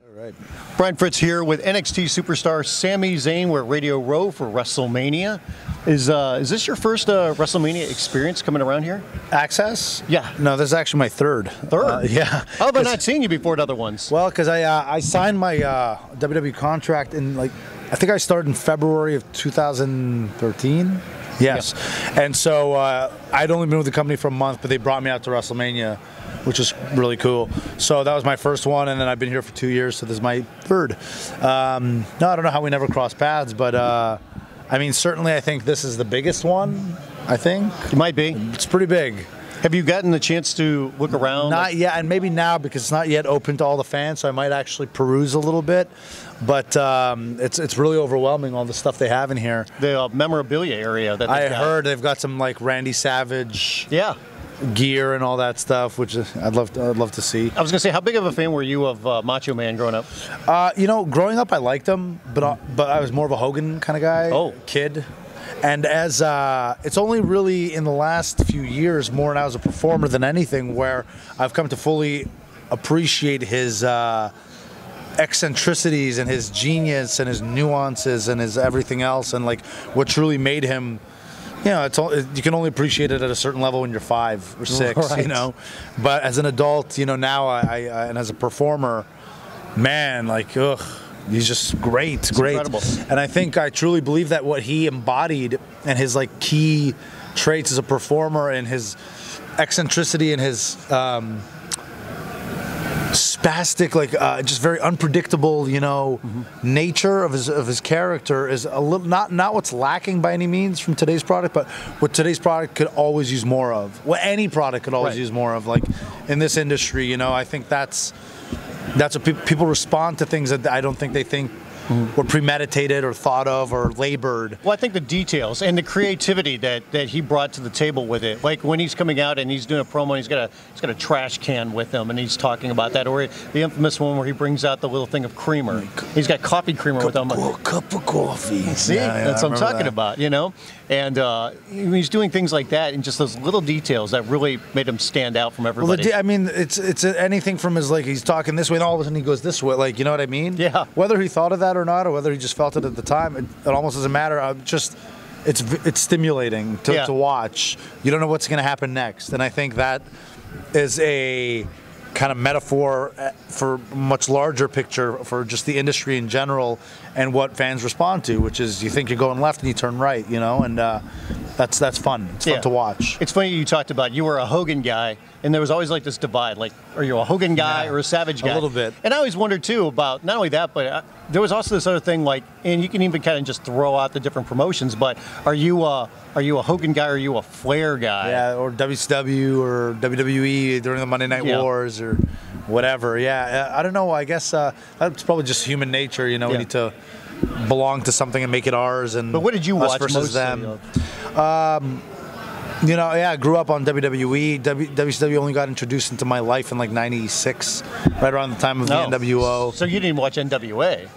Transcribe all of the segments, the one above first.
All right. Brian Fritz here with NXT superstar Sami Zayn. We're at Radio Row for WrestleMania. Is this your first WrestleMania experience coming around here? Access? Yeah. No, this is actually my third. Third? Yeah. How have I not seen you before at other ones? Well, because I signed my WWE contract in I think I started in February of 2013. Yes. Yeah. And so I'd only been with the company for a month, but they brought me out to WrestleMania, which is really cool. So that was my first one, and then I've been here for 2 years, so this is my third. No, I don't know how we never crossed paths, but I mean, certainly I think this is the biggest one, I think. It might be. It's pretty big. Have you gotten the chance to look around? Not yet, and maybe now because it's not yet open to all the fans, so I might actually peruse a little bit. But it's really overwhelming, all the stuff they have in here. The memorabilia area that I heard they've got some like Randy Savage gear and all that stuff, which I'd love to see. I was gonna say, how big of a fan were you of Macho Man growing up? You know, growing up I liked him, but I was more of a Hogan kind of guy, kid. And as it's only really in the last few years, more now as a performer than anything, where I've come to fully appreciate his eccentricities and his genius and his nuances and his everything else, and like what truly made him. You know, you can only appreciate it at a certain level when you're 5 or 6, right. You know. But as an adult, you know, now and as a performer, man, like, ugh. He's just great. Incredible. And I think I truly believe that what he embodied and his like key traits as a performer and his eccentricity and his spastic, like just very unpredictable, you know, nature of his character is a little not what's lacking by any means from today's product, but what today's product could always use more of. What any product could always use more of, like in this industry, you know. I think that's what people respond to, things that I don't think they think were premeditated or thought of or labored. Well, I think the details and the creativity that he brought to the table with it, like when he's coming out and he's doing a promo, and he's got a trash can with him and he's talking about that, or the infamous one where he brings out the little thing of creamer. He's got coffee creamer with him. Cup of coffee. See, that's what I'm talking about, you know. And he's doing things like that, and just those little details that really made him stand out from everybody. Well, I mean, it's anything from his, like, he's talking this way and all of a sudden he goes this way, like, you know what I mean? Yeah. Whether he thought of that or not, or whether he just felt it at the time, it almost doesn't matter. It's stimulating to watch. You don't know what's going to happen next, and I think that is a kind of metaphor for a much larger picture for just the industry in general and what fans respond to, which is you think you're going left and you turn right, you know, and that's fun. It's fun to watch. It's funny you talked about you were a Hogan guy, and there was always like this divide, like, are you a Hogan guy or a Savage guy? A little bit. And I always wondered too about not only that, but there was also this other thing, like, and you can even kind of just throw out the different promotions, but are you a Hogan guy or are you a Flair guy? Yeah, or WCW or WWE during the Monday Night Wars or whatever. Yeah, I don't know. I guess that's probably just human nature. You know, we need to belong to something and make it ours. And but what did you watch versus mostly them? You know, I grew up on WWE. WCW only got introduced into my life in like '96, right around the time of the NWO. So you didn't watch NWA?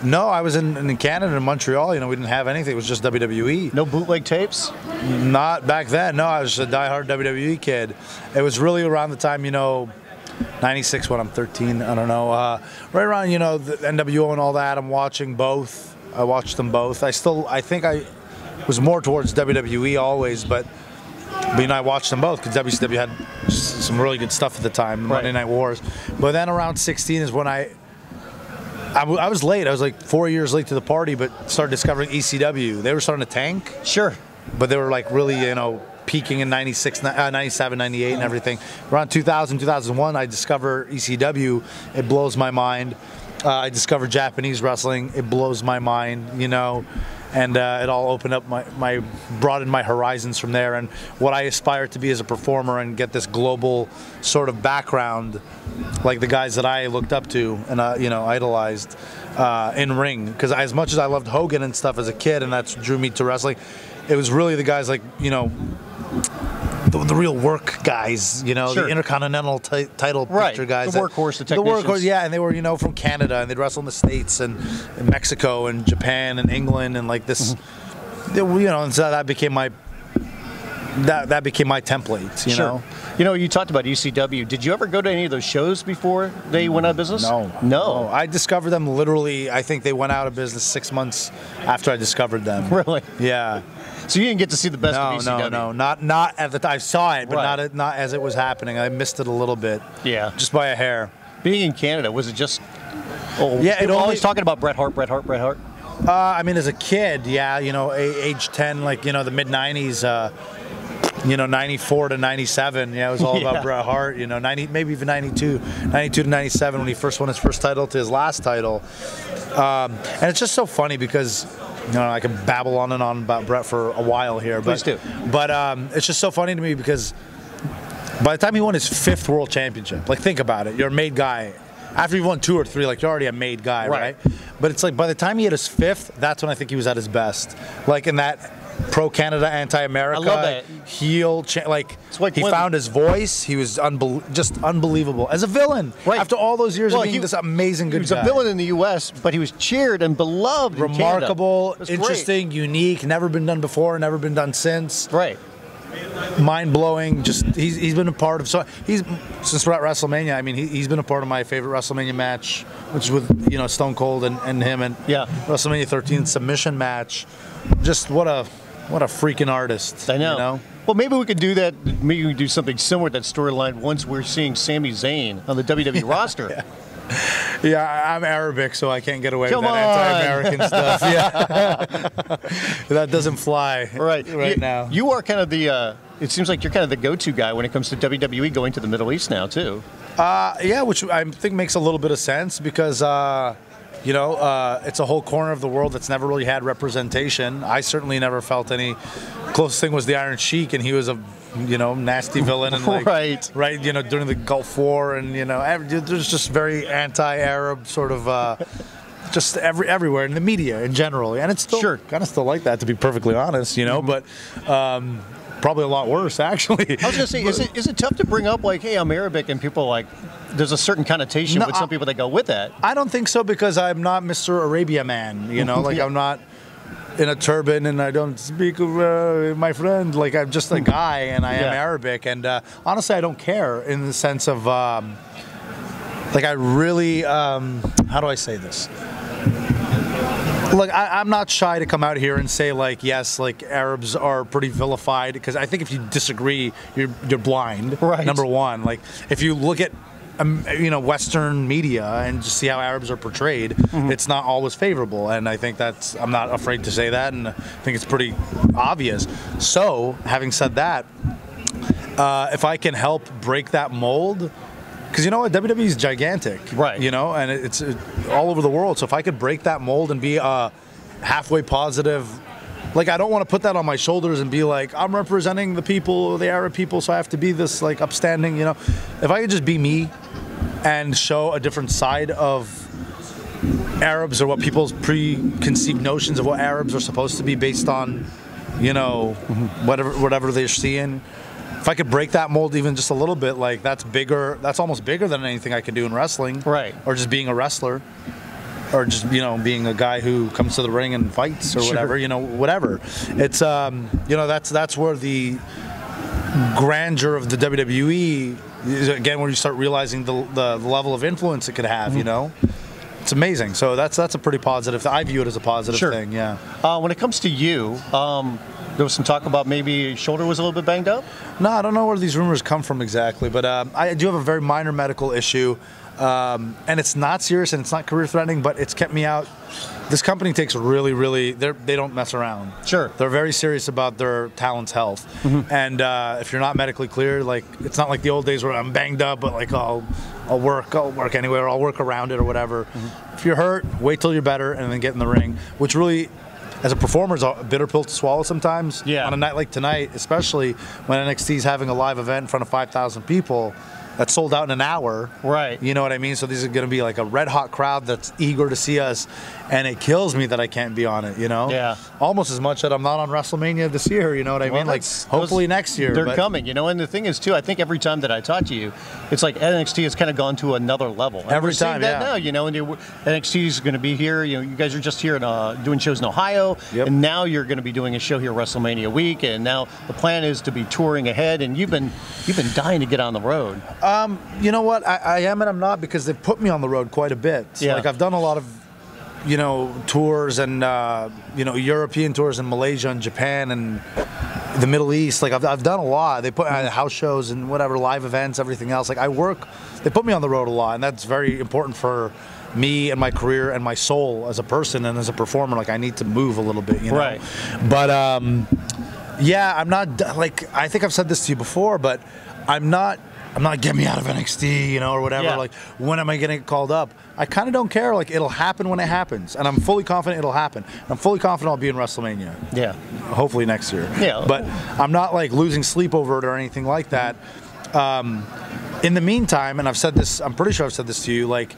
No, I was in Canada, in Montreal. You know, we didn't have anything. It was just WWE. No bootleg tapes? Not back then. No, I was a diehard WWE kid. It was really around the time, you know, 96 when I'm 13. I don't know. Right around, you know, the NWO and all that. I'm watching both. I watched them both. I think I was more towards WWE always, but you know, I watched them both because WCW had some really good stuff at the time, Monday Night Wars. But then around 16 is when I was late. I was like 4 years late to the party, but started discovering ECW. They were starting to tank. Sure. But they were like really, you know, peaking in 96, 97, 98 and everything. Around 2000, 2001, I discovered ECW. It blows my mind. I discovered Japanese wrestling. It blows my mind, you know. And it all opened up broadened my horizons from there, and what I aspire to be as a performer and get this global sort of background, like the guys that I looked up to and you know, idolized in ring. Because as much as I loved Hogan and stuff as a kid, and that's drew me to wrestling, it was really the guys like, you know, the real work guys, you know, the Intercontinental title picture guys. The workhorse, the technicians. The workhorse, yeah, and they were, you know, from Canada, and they'd wrestle in the States and in Mexico and Japan and England and like this, you know, and so that became my that became my template, you know? You know, you talked about ECW. Did you ever go to any of those shows before they went out of business? No. I discovered them literally, I think they went out of business 6 months after I discovered them. Really? Yeah. So you didn't get to see the best of ECW? No. Not at the time. I saw it, but not as it was happening. I missed it a little bit. Yeah. Just by a hair. Being in Canada, was it just... People always talking about Bret Hart. I mean, as a kid, yeah, you know, age 10, like, you know, the mid-90s, you know, 94 to 97, yeah, it was all about Bret Hart, you know, 90, maybe even 92 to 97 when he first won his first title to his last title. And it's just so funny because, you know, I could babble on and on about Bret for a while here. Please do. But it's just so funny to me because by the time he won his 5th world championship, like, think about it, you're a made guy. After you've won 2 or 3, like, you're already a made guy, right? But it's like by the time he hit his 5th, that's when I think he was at his best. Like in that pro-Canada, anti-America, I love that. heel, he found his voice. He was just unbelievable as a villain. Right. After all those years of being this amazing good guy. He was a villain in the U.S., but he was cheered and beloved in Canada. Remarkable, interesting, unique, never been done before, never been done since. Right. Mind-blowing. Just he's been a part of since we're at WrestleMania. I mean, he's been a part of my favorite WrestleMania match, which is with, you know, Stone Cold and him, and WrestleMania 13 submission match. Just what a freaking artist. I know. You know? Well, maybe we could do that. Maybe we could do something similar to that storyline once we're seeing Sami Zayn on the WWE roster. Yeah, I'm Arabic, so I can't get away with that anti-American stuff. Yeah, that doesn't fly right now. You are kind of the. It seems like you're kind of the go-to guy when it comes to WWE going to the Middle East now too. Yeah, which I think makes a little bit of sense because you know, it's a whole corner of the world that's never really had representation. I certainly never felt any. Closest thing was the Iron Sheik, and he was a, you know, nasty villain, and like, right, you know, during the Gulf War, and you know, there's just very anti-Arab sort of, just everywhere in the media in general, and it's still kind of still like that, to be perfectly honest, you know, but. Probably a lot worse, actually. I was going to say, is it tough to bring up, like, hey, I'm Arabic, and people, like, there's a certain connotation with some people that go with that? I don't think so, because I'm not Mr. Arabia Man, you know? Like, I'm not in a turban, and I don't speak my friend. Like, I'm just a guy, and I am Arabic. And honestly, I don't care in the sense of, like, I really, how do I say this? Look, I'm not shy to come out here and say, like, yes, like, Arabs are pretty vilified, because I think if you disagree, you're blind. Right. Number one, like, if you look at, you know, Western media and just see how Arabs are portrayed, it's not always favorable, and I think I'm not afraid to say that, and I think it's pretty obvious. So, having said that, if I can help break that mold. Because you know what, WWE is gigantic, right? You know, and it's all over the world. So if I could break that mold and be halfway positive, like, I don't want to put that on my shoulders and be like, I'm representing the people, the Arab people, so I have to be this, like, upstanding, you know. If I could just be me and show a different side of Arabs, or what people's preconceived notions of what Arabs are supposed to be based on, you know, whatever they're seeing. If I could break that mold even just a little bit, like, that's bigger. That's almost bigger than anything I can do in wrestling, right? Or just being a wrestler, or just, you know, being a guy who comes to the ring and fights, or whatever. You know, whatever. It's you know, that's where the grandeur of the WWE is, again, where you start realizing the level of influence it could have. You know. It's amazing. So that's a pretty positive. I view it as a positive thing. Yeah. When it comes to you, there was some talk about maybe your shoulder was a little bit banged up. No, I don't know where these rumors come from exactly, but I do have a very minor medical issue, and it's not serious and it's not career-threatening, but it's kept me out. This company takes really, they don't mess around. Sure. They're very serious about their talent's health, and if you're not medically cleared, like, it's not like the old days where I'm banged up, but like I'll work anyway, or I'll work around it or whatever. If you're hurt, wait till you're better and then get in the ring, which really, as a performer, is a bitter pill to swallow sometimes. Yeah. On a night like tonight, especially when NXT is having a live event in front of 5,000 people, that sold out in an hour. Right. You know what I mean? So these are going to be like a red hot crowd that's eager to see us, and it kills me that I can't be on it, you know? Yeah. Almost as much that I'm not on WrestleMania this year, you know what I mean? Like, hopefully next year. They're coming, you know? And the thing is, too, I think every time that I talk to you, it's like NXT has kind of gone to another level. And Every we're seeing time, that yeah. now, you know, and NXT is going to be here. You know, you guys are just here doing shows in Ohio, Yep. and now you're going to be doing a show here WrestleMania week, and now the plan is to be touring ahead, and you've been dying to get on the road. You know what? I am and I'm not, because they've put me on the road quite a bit. Yeah. Like, I've done a lot of, you know, tours and, you know, European tours in Malaysia and Japan and the Middle East. Like, I've done a lot. They put house shows and whatever, live events, everything else. Like, they put me on the road a lot, and that's very important for me and my career and my soul as a person and as a performer. Like, I need to move a little bit, you know? Right. But, yeah, I'm not, like, I think I've said this to you before, but I'm not get me out of NXT, you know, or whatever. Yeah. Like, when am I going to get called up? I kind of don't care. Like, it'll happen when it happens, and I'm fully confident it'll happen. I'm fully confident I'll be in WrestleMania. Yeah. Hopefully next year. Yeah. But I'm not like losing sleep over it or anything like that. In the meantime, and I've said this, I'm pretty sure I've said this to you. Like,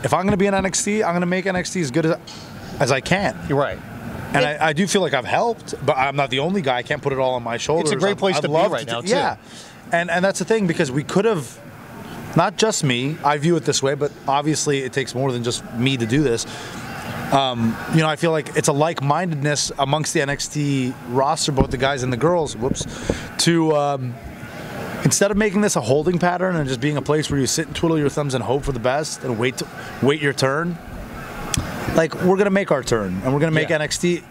if I'm going to be in NXT, I'm going to make NXT as good as I can. You're right. And I do feel like I've helped, but I'm not the only guy. I can't put it all on my shoulders. It's a great place to be right now, too. Yeah. And that's the thing, because we could have, not just me, I view it this way, but obviously it takes more than just me to do this. You know, I feel like it's a like-mindedness amongst the NXT roster, both the guys and the girls, to instead of making this a holding pattern and just being a place where you sit and twiddle your thumbs and hope for the best and wait your turn. Like, we're gonna make our turn, and we're gonna make NXT.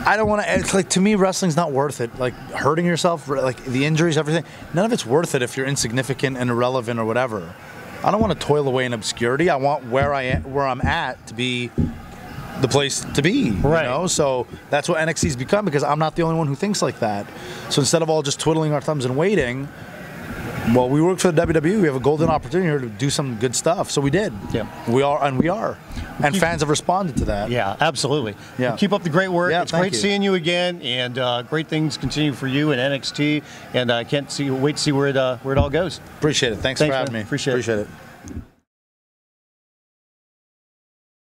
I don't want to. It's like, to me, wrestling's not worth it. Like, hurting yourself, like the injuries, everything. None of it's worth it if you're insignificant and irrelevant or whatever. I don't want to toil away in obscurity. I want where I'm at to be the place to be. Right. You know? So that's what NXT's become, because I'm not the only one who thinks like that. So instead of all just twiddling our thumbs and waiting, well, we work for the WWE. We have a golden opportunity here to do some good stuff. So we did. Yeah. We are. And fans have responded to that. Yeah, absolutely. Yeah. Well, keep up the great work. Yeah, it's great seeing you again, and great things continue for you in NXT. And I can't wait to see where it all goes. Appreciate it. Thanks for having man. me. Appreciate it. it.